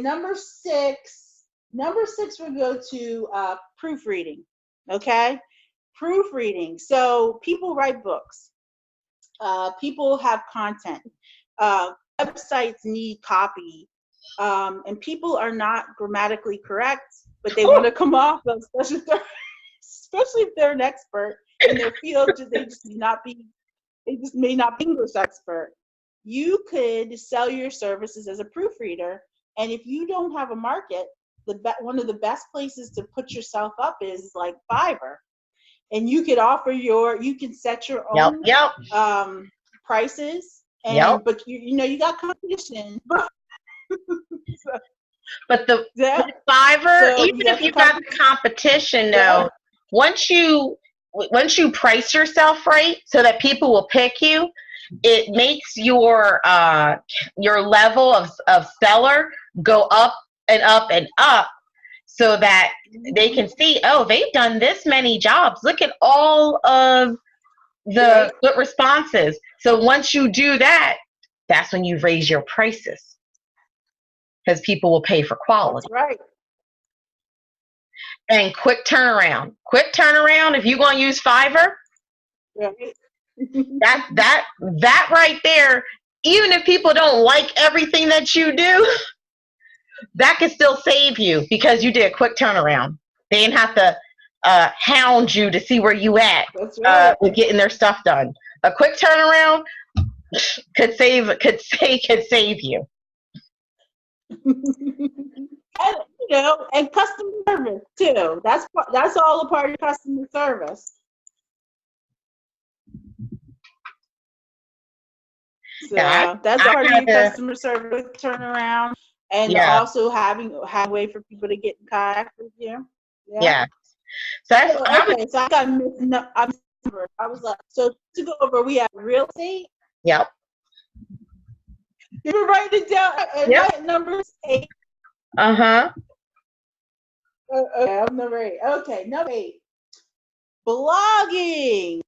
Number six would go to proofreading. Okay, proofreading. So people write books. People have content. Websites need copy, and people are not grammatically correct, but they want to come off, especially if they're an expert in their field. They just may not be English expert. You could sell your services as a proofreader, and if you don't have a market, one of the best places to put yourself up is like Fiverr, and you could you can set your own prices, and but you got competition. But the Fiverr, even if you got the competition, once you price yourself right so that people will pick you, it makes your level of seller go up and up and up, so that they can see, oh, they've done this many jobs. Look at all of the good responses. So once you do that, that's when you raise your prices, because people will pay for quality. That's right. And quick turnaround. Quick turnaround. If you're going to use Fiverr, that right there, even if people don't like everything that you do, that can still save you because you did a quick turnaround. They didn't have to hound you to see where you at with getting their stuff done. A quick turnaround could save you. And customer service too. That's all a part of customer service. So that's part of your customer service turnaround, and also having a way for people to get in contact with you. Yeah. So I got I was like, so to go over, we have real estate. Yep. You were writing it down. And number's 8. Uh-huh. Okay, I'm number 8. Okay, number 8. Blogging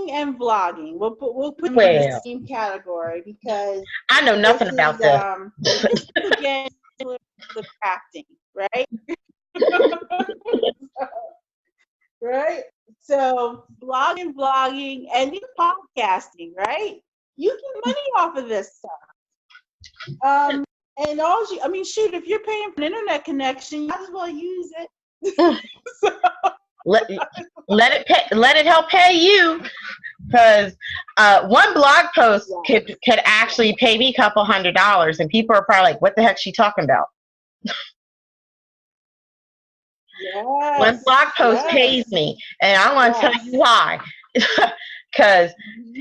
and vlogging. We'll put them in the same category because I know nothing about this. This is again the crafting, right? Right? So blogging, vlogging, and even podcasting, right? You get money off of this stuff. And shoot, if you're paying for an internet connection, you might as well use it. Let it help pay you, because one blog post could actually pay me a couple $100, and people are probably like, "What the heck is she talking about?" One blog post pays me, and I want to tell you why. Because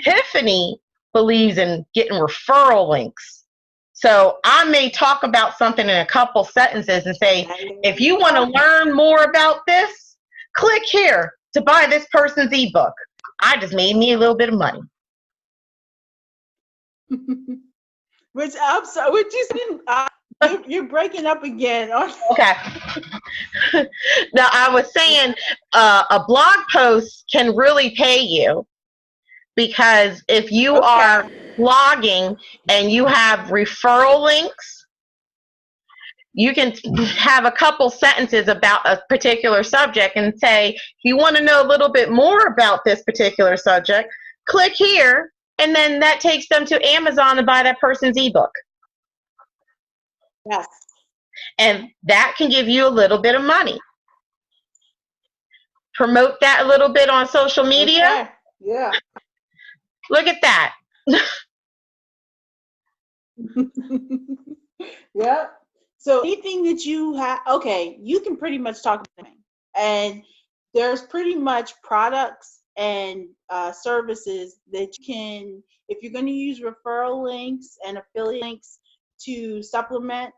Tiffany believes in getting referral links. So I may talk about something in a couple sentences and say, if you want to learn more about this, click here to buy this person's ebook. I just made me a little bit of money. Which you're breaking up again. Okay. Now I was saying a blog post can really pay you, because if you are blogging and you have referral links, you can have a couple sentences about a particular subject and say, if you want to know a little bit more about this particular subject, click here, and then that takes them to Amazon to buy that person's ebook. Yes. And that can give you a little bit of money. Promote that a little bit on social media. Okay. Yeah. Look at that. Yeah. So anything that you have, you can pretty much talk about it. And there's pretty much products and services that you can, if you're going to use referral links and affiliate links to supplement,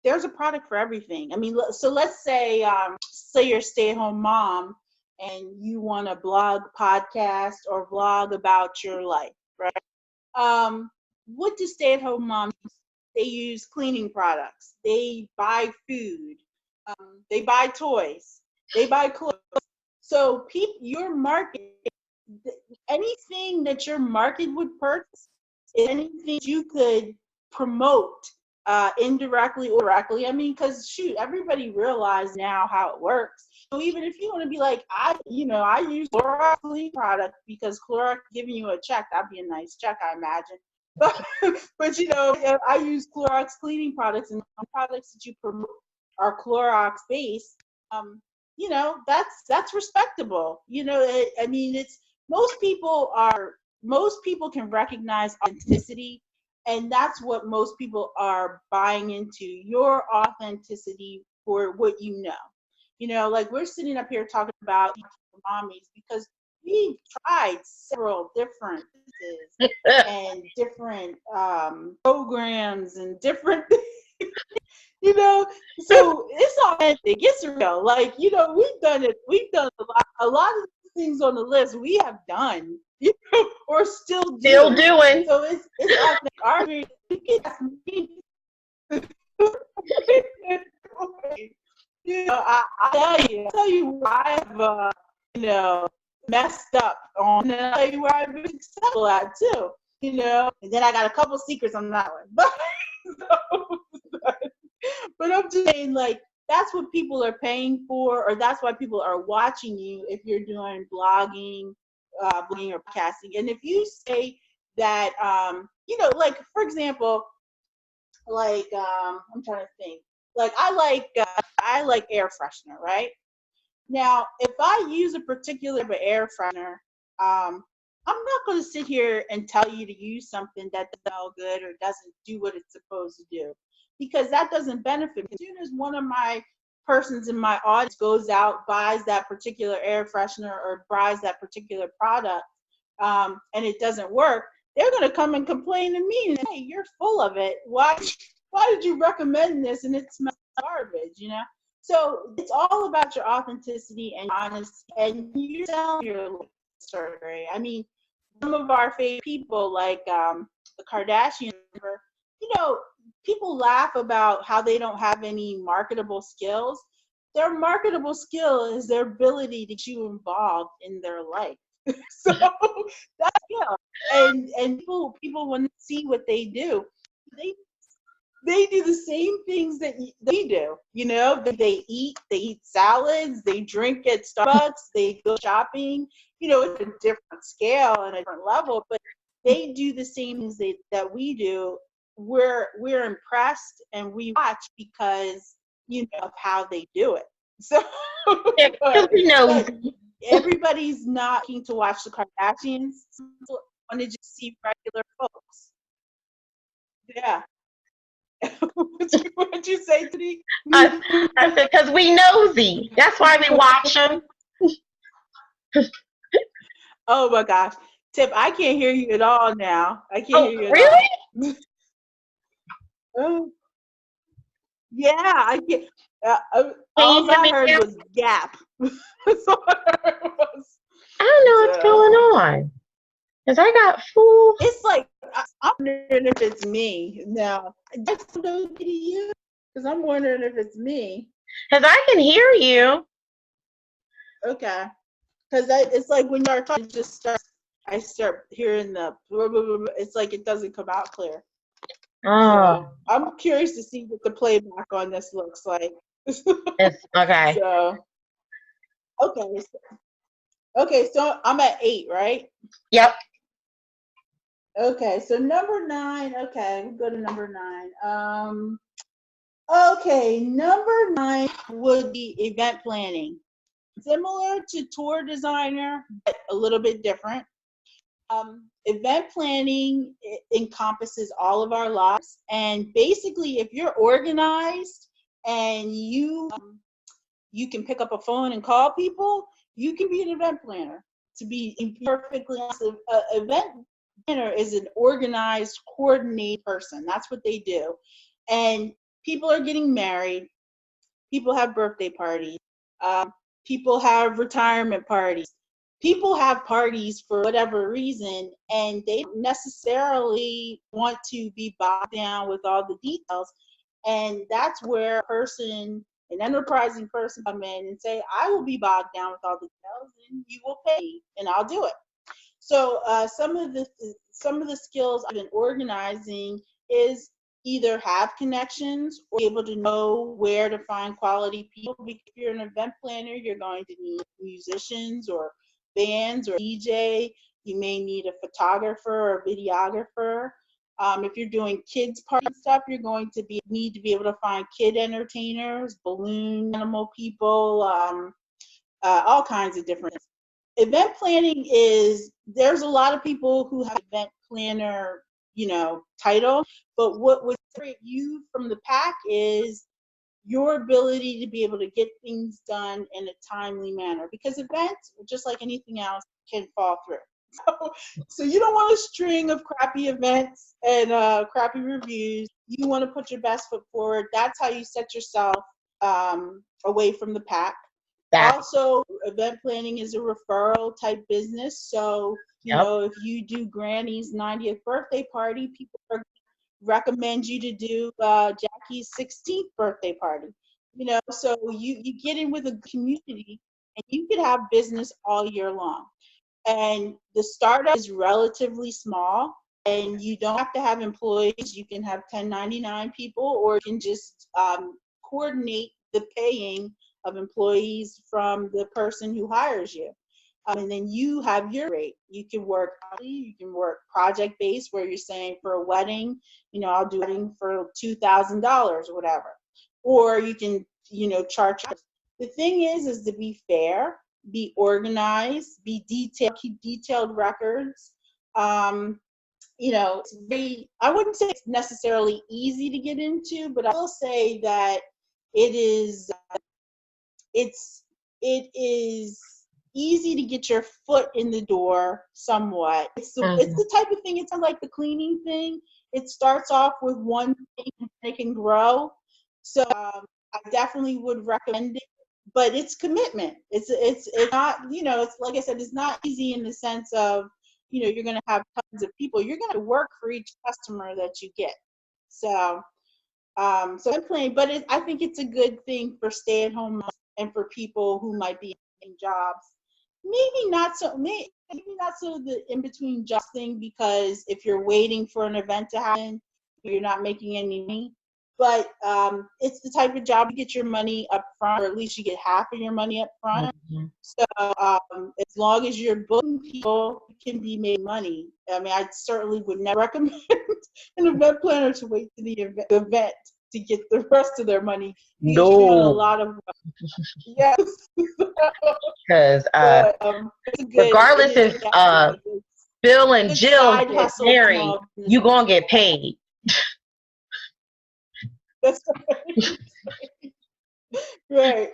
there's a product for everything. I mean, so let's say you're a stay-at-home mom and you want to blog, podcast, or vlog about your life, right? What do stay-at-home moms use? They use cleaning products. They buy food. They buy toys. They buy clothes. So your market, anything that your market would purchase, is anything you could promote indirectly or directly. I mean, because shoot, everybody realizes now how it works. So even if you want to be like, I use Clorox cleaning product because Clorox giving you a check, that'd be a nice check, I imagine. But I use Clorox cleaning products, and the products that you promote are Clorox based. That's respectable. I mean, it's most people can recognize authenticity, and that's what most people are buying into, your authenticity for what you know. Like we're sitting up here talking about mommies because we've tried several different businesses and different programs and different so it's authentic, it's real. Like, we've done it. We've done a lot of things on the list we have done, or still doing. So it's authentic. I tell you why I've messed up on, and I'll tell you where I've been successful at too. And then I got a couple secrets on that one, but I'm just saying, like, that's what people are paying for, or that's why people are watching you if you're doing blogging or podcasting. And if you say that, like, for example, like, I'm trying to think, like, I like air freshener, right? Now, if I use a particular air freshener, I'm not going to sit here and tell you to use something that doesn't smell good or doesn't do what it's supposed to do, because that doesn't benefit me. As soon as one of my persons in my audience goes out, buys that particular air freshener or buys that particular product, and it doesn't work, they're going to come and complain to me, and, hey, you're full of it. Why did you recommend this and it smells garbage, So it's all about your authenticity and honesty, and you tell your story. I mean, some of our favorite people, like the Kardashians, people laugh about how they don't have any marketable skills. Their marketable skill is their ability to get you involved in their life. So that's and people want to see what they do. They do the same things that we do. They eat salads, they drink at Starbucks, they go shopping. It's a different scale and a different level, but they do the same things that we do. We're impressed and we watch because of how they do it. So Yeah, but everybody's not keen to watch the Kardashians. People want to just see regular folks. Yeah. What'd you say, Tiffany? I said, because we nosy. That's why we watch them. Oh my gosh. Tip, I can't hear you at all now. I can't hear you at really? all. Yeah, I can't. Can you All hear I me heard now? was gap. That's all I heard was. I don't know what's going on. Because I got full. It's like, I'm wondering if it's me now. That's no to you, because I'm wondering if it's me. Because I can hear you. Okay. Because it's like when you're talking, I start hearing the blah, blah, blah, blah. It's like it doesn't come out clear. Oh. So I'm curious to see what the playback on this looks like. It's okay. So, okay, so I'm at 8, right? Yep. Okay, so number 9. Okay, we'll go to number 9. Okay, number 9 would be event planning. Similar to tour designer, but a little bit different. Event planning encompasses all of our lives, and basically, if you're organized and you can pick up a phone and call people, you can be an event planner. To be perfectly honest, an event planner is an organized, coordinated person. That's what they do. And people are getting married. People have birthday parties. People have retirement parties. People have parties for whatever reason, and they don't necessarily want to be bogged down with all the details. And that's where an enterprising person, come in and say, I will be bogged down with all the details, and you will pay me, and I'll do it. So some of the skills I've been organizing is either have connections or be able to know where to find quality people. Because if you're an event planner, you're going to need musicians or bands or DJ. You may need a photographer or videographer. If you're doing kids party stuff, you're going to need to be able to find kid entertainers, balloon animal people, all kinds of different things. Event planning there's a lot of people who have event planner, title, but what would separate you from the pack is your ability to be able to get things done in a timely manner, because events, just like anything else, can fall through. So you don't want a string of crappy events and crappy reviews. You want to put your best foot forward. That's how you set yourself away from the pack. Also, event planning is a referral type business. So, if you do Granny's 90th birthday party, people recommend you to do Jackie's 16th birthday party. So you get in with a community and you could have business all year long. And the startup is relatively small, and you don't have to have employees. You can have 1099 people, or you can just coordinate the paying of employees from the person who hires you. And then you have your rate. You can work project-based, where you're saying for a wedding, I'll do a wedding for $2,000 or whatever. Or you can, charge. The thing is to be fair, be organized, be detailed, keep detailed records. It's I wouldn't say it's necessarily easy to get into, but I will say that it is easy to get your foot in the door somewhat. It's the type of thing, it's not like the cleaning thing. It starts off with one thing and it can grow. So I definitely would recommend it, but it's commitment. It's not, it's like I said, it's not easy in the sense of, you're going to have tons of people. You're going to work for each customer that you get. So I'm playing, but I think it's a good thing for stay-at-home moms and for people who might be in jobs. Maybe not so the in-between jobs thing, because if you're waiting for an event to happen, you're not making any money. But it's the type of job you get your money up front, or at least you get half of your money up front. Mm-hmm. So as long as you're booking people, you can be made money. I mean, I certainly would never recommend an event planner to wait to the event to get the rest of their money. No. You're doing a lot of yes. Because regardless if Bill and Jill get married, you gonna get paid. That's right.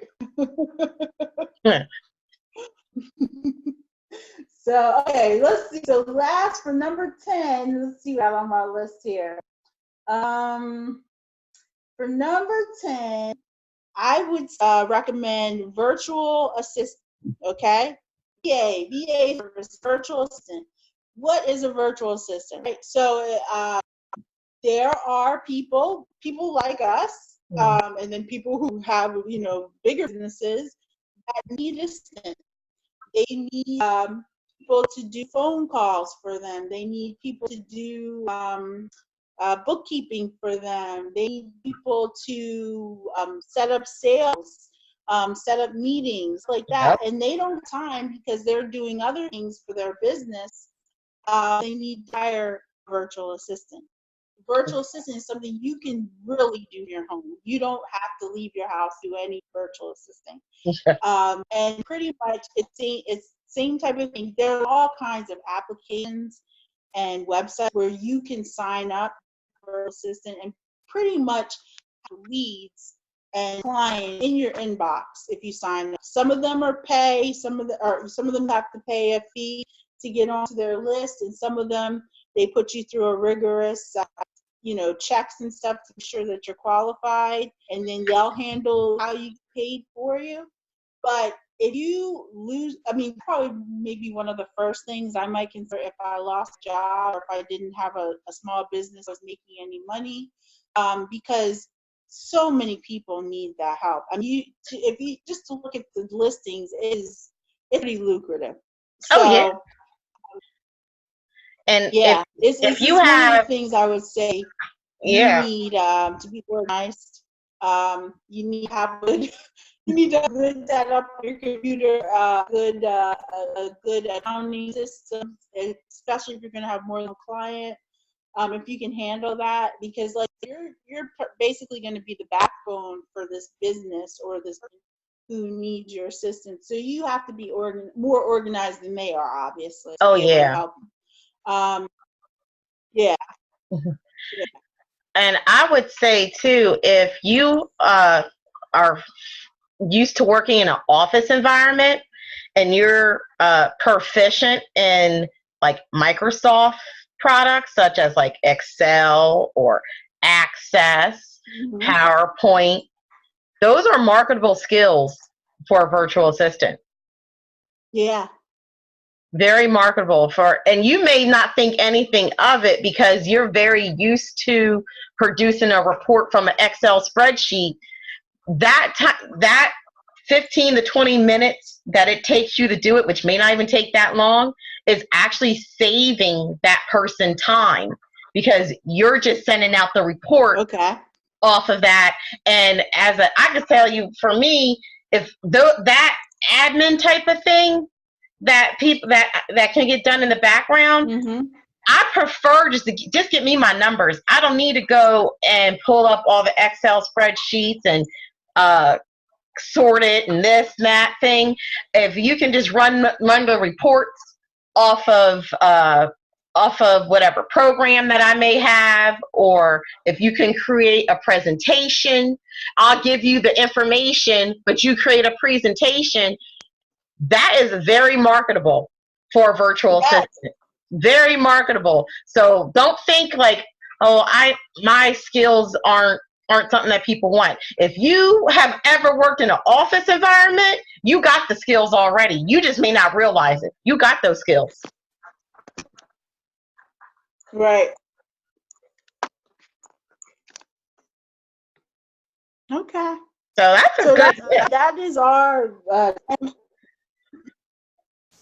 Right. So, okay, let's see. So last, for number 10, let's see what I have on my list here. For number 10, I would recommend virtual assistant, okay? VA service, virtual assistant. What is a virtual assistant? Right? So there are people like us, and then people who have, bigger businesses that need assistance. They need people to do phone calls for them. They need people to do bookkeeping for them. They need people to set up sales, set up meetings like that. Yep. And they don't have time because they're doing other things for their business. They need to hire a virtual assistant. Virtual assistant is something you can really do in your home. You don't have to leave your house to do any virtual assisting. And pretty much it's same type of thing. There are all kinds of applications and websites where you can sign up for an assistant and pretty much have leads and clients in your inbox if you sign up. Some of them are pay, some of them have to pay a fee to get onto their list, and some of them they put you through a rigorous checks and stuff to be sure that you're qualified, and then they'll handle how you get paid for you. But if you lose, probably maybe one of the first things I might consider if I lost a job or if I didn't have a small business that was making any money, because so many people need that help. If you just to look at the listings, it's pretty lucrative. So, and yeah, if you one have of the things I would say. You need to be organized. You need to have good. You need to have good setup on your computer. A good accounting system, especially if you're going to have more than a client. If you can handle that, because like you're basically going to be the backbone for this business or this who needs your assistance. So you have to be more organized than they are, obviously. Oh yeah. Yeah. Mm-hmm. Yeah. And I would say too, if you are used to working in an office environment and you're proficient in like Microsoft products such as like Excel or Access, PowerPoint, those are marketable skills for a virtual assistant. Yeah. Very marketable and you may not think anything of it because you're very used to producing a report from an Excel spreadsheet. That 15 to 20 minutes that it takes you to do it, which may not even take that long, is actually saving that person time because you're just sending out the report off of that. And I can tell you, for me, if that admin type of thing that people that can get done in the background, I prefer just get me my numbers. I don't need to go and pull up all the Excel spreadsheets and sort it and this and that thing. If you can just run the reports off of whatever program that I may have, or if you can create a presentation, I'll give you the information, but you create a presentation. That is very marketable for a virtual assistant. Very marketable. So don't think like, oh, my skills aren't something that people want. If you have ever worked in an office environment, you got the skills already. You just may not realize it. You got those skills. Right. Okay. So that's a good list. That is our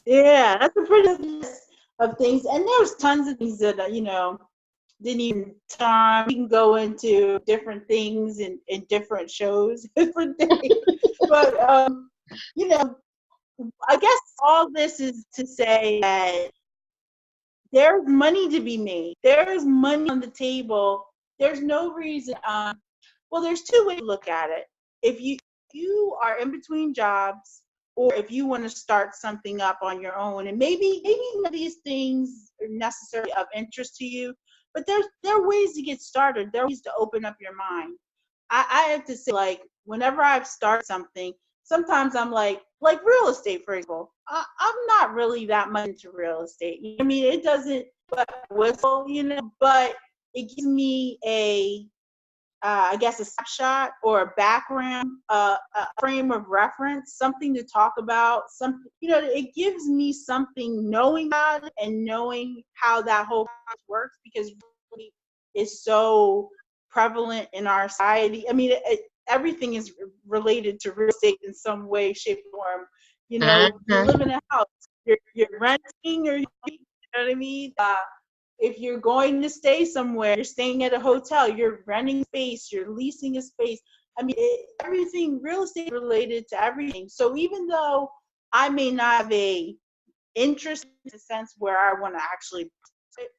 yeah, that's a pretty good list of things. And there's tons of things that didn't even time. We can go into different things in different shows, different things. But I guess all this is to say that there's money to be made. There's money on the table. There's no reason. Well, there's two ways to look at it. If you are in between jobs, or if you want to start something up on your own, and maybe none of these things are necessarily of interest to you, but there are ways to get started. There are ways to open up your mind. I have to say, like, whenever I've started something, sometimes I'm like real estate, for example. I'm not really that much into real estate. I mean, it doesn't whistle, but it gives me I guess a snapshot or a background, a frame of reference, something to talk about, something, it gives me something knowing about it and knowing how that whole process works, because really it's so prevalent in our society. I mean, everything is related to real estate in some way, shape, or form. You live in a house, you're renting, or you know what I mean? If you're going to stay somewhere, you're staying at a hotel, you're renting space, you're leasing a space. I mean, everything, real estate related to everything. So even though I may not have a interest in the sense where I want to actually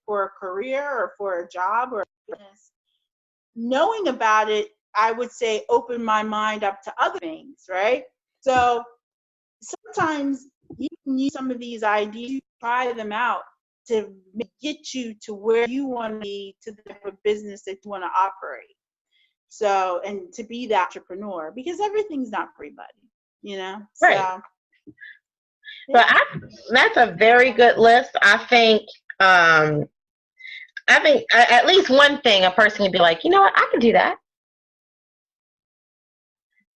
for a career or for a job or a business, knowing about it, I would say open my mind up to other things, right? So sometimes you can use some of these ideas, try them out to get you to where you want to be, to the type of business that you want to operate. So, and to be that entrepreneur, because everything's not for everybody, Right. So, yeah. But that's a very good list. I think at least one thing a person can be like, you know what, I can do that.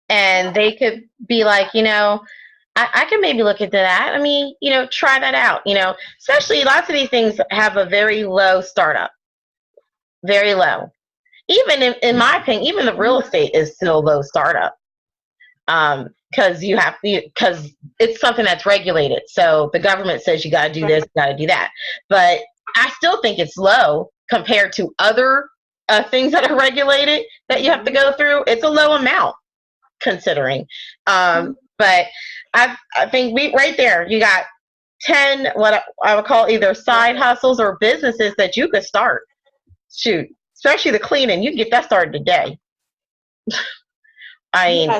And they could be like, I can maybe look into that. I mean, try that out, especially lots of these things have a very low startup, very low. Even in my opinion, even the real estate is still low startup. Because because it's something that's regulated. So the government says you got to do this, you got to do that. But I still think it's low compared to other things that are regulated that you have to go through, it's a low amount considering. But I think right there, you got 10, what I would call either side hustles or businesses that you could start. Shoot, especially the cleaning, you can get that started today. I mean,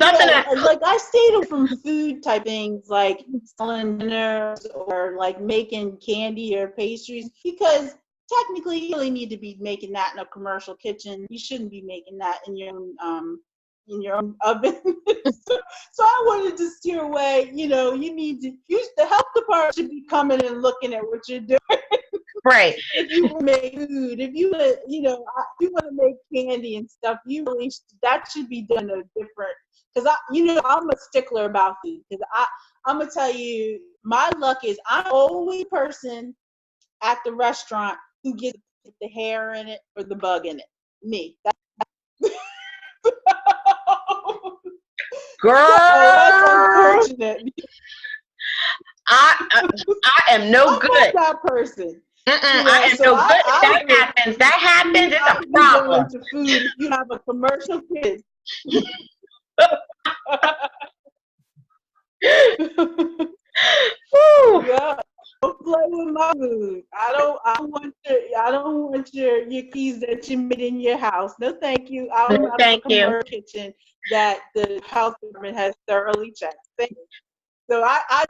something like I stayed away from food type things like selling dinners or like making candy or pastries, because technically you really need to be making that in a commercial kitchen. You shouldn't be making that in your own oven. So I wanted to steer away. You know, you need to use the health department should be coming and looking at what you're doing. Right. If you want to make food, if you want to, if you want to make candy and stuff, that should be done a different. Because I'm a stickler about food. Because I'm gonna tell you, my luck is I'm the only person at the restaurant who gets the hair in it or the bug in it. Me. Girl, that's unfortunate. I am no good. I'm that person. I am no good. That happens. It's a problem. Into food if you have a commercial kid. Yeah. Don't play with my food. I don't want your keys that you made in your house. No, thank you. I'm not a commercial kitchen that the health department has thoroughly checked. Thank you. So I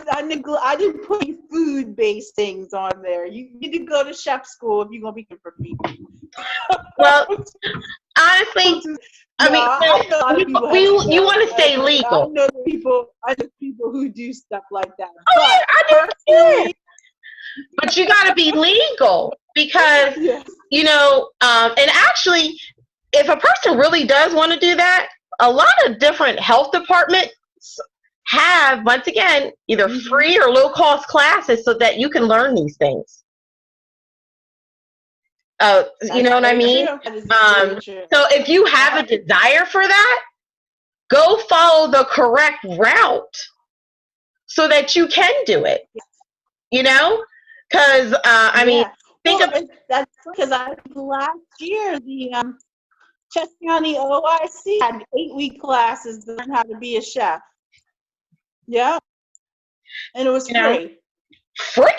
didn't put food-based things on there. You need to go to chef school if you're gonna be cooking for people. Well, honestly, you want to stay legal. I know people who do stuff like that. Oh, I do. But you got to be legal because and actually, if a person really does want to do that, a lot of different health departments have, once again, either free or low cost classes so that you can learn these things. You know what I mean? So if you have a desire for that, go follow the correct route so that you can do it. You know? Because, that's because last year, the Chester County OIC had 8-week classes to learn how to be a chef. Yeah. And it was free. Free?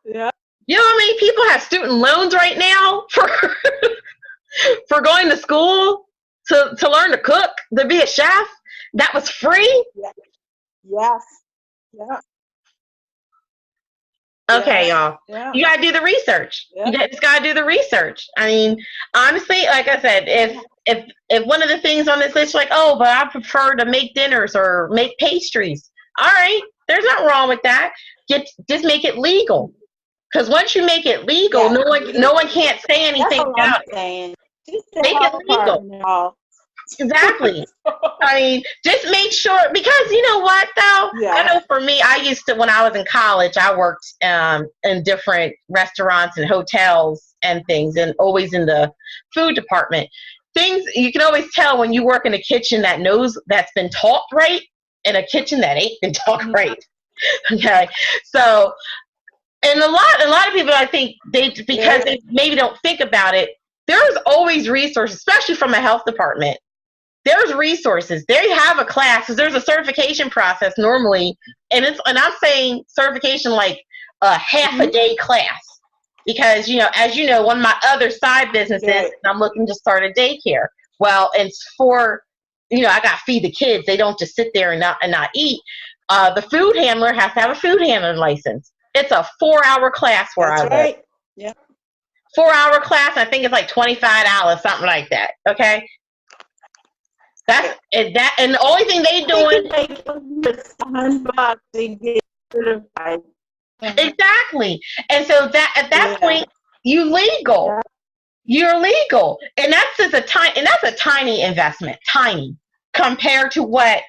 Yeah. You know how many people have student loans right now for going to school to learn to cook, to be a chef? That was free? Yes. Yeah. Okay, y'all. Yeah. You gotta do the research. Yeah. You just gotta do the research. I mean, honestly, like I said, if one of the things on this list, like, oh, but I prefer to make dinners or make pastries. All right, there's nothing wrong with that. Just make it legal. Because once you make it legal, no one can't say anything about it. Make it legal. Exactly. I mean, just make sure, because you know what though? Yeah. I know for me, I used to, when I was in college, I worked in different restaurants and hotels and things, and always in the food department. Things you can always tell when you work in a kitchen that's been taught right, and a kitchen that ain't been taught right. Okay, so and a lot of people, I think they maybe don't think about it. There's always resources, especially from a health department. There's resources. They have a class because there's a certification process normally, and I'm saying certification like a half a day class, because as you know, one of my other side businesses, I'm looking to start a daycare. Well, it's for I got to feed the kids. They don't just sit there and not eat. The food handler has to have a food handler license. It's a 4-hour class where I work. Yeah. 4-hour class. I think it's like $25, something like that. Okay. And the only thing they doing $100 to get certified. Exactly. And so that at that point you legal. Yeah. You're legal. And that's a tiny investment. Tiny compared to what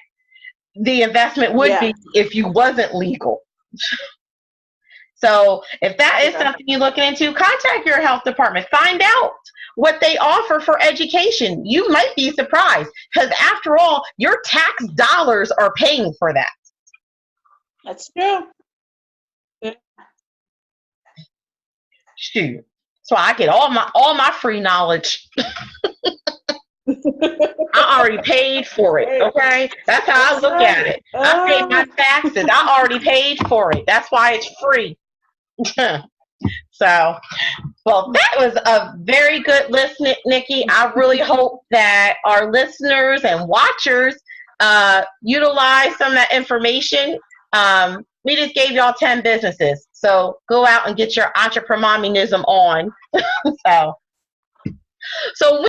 the investment would be if you wasn't legal. So if that is something you're looking into, contact your health department. Find out what they offer for education. You might be surprised, because after all, your tax dollars are paying for that. That's true. Shoot. So I get all my free knowledge. I already paid for it, okay? That's how I look at it. I paid my taxes. I already paid for it. That's why it's free. So, well, that was a very good listen, Nikki. I really hope that our listeners and watchers utilize some of that information. We just gave y'all 10 businesses. So go out and get your entrepreneurism on. So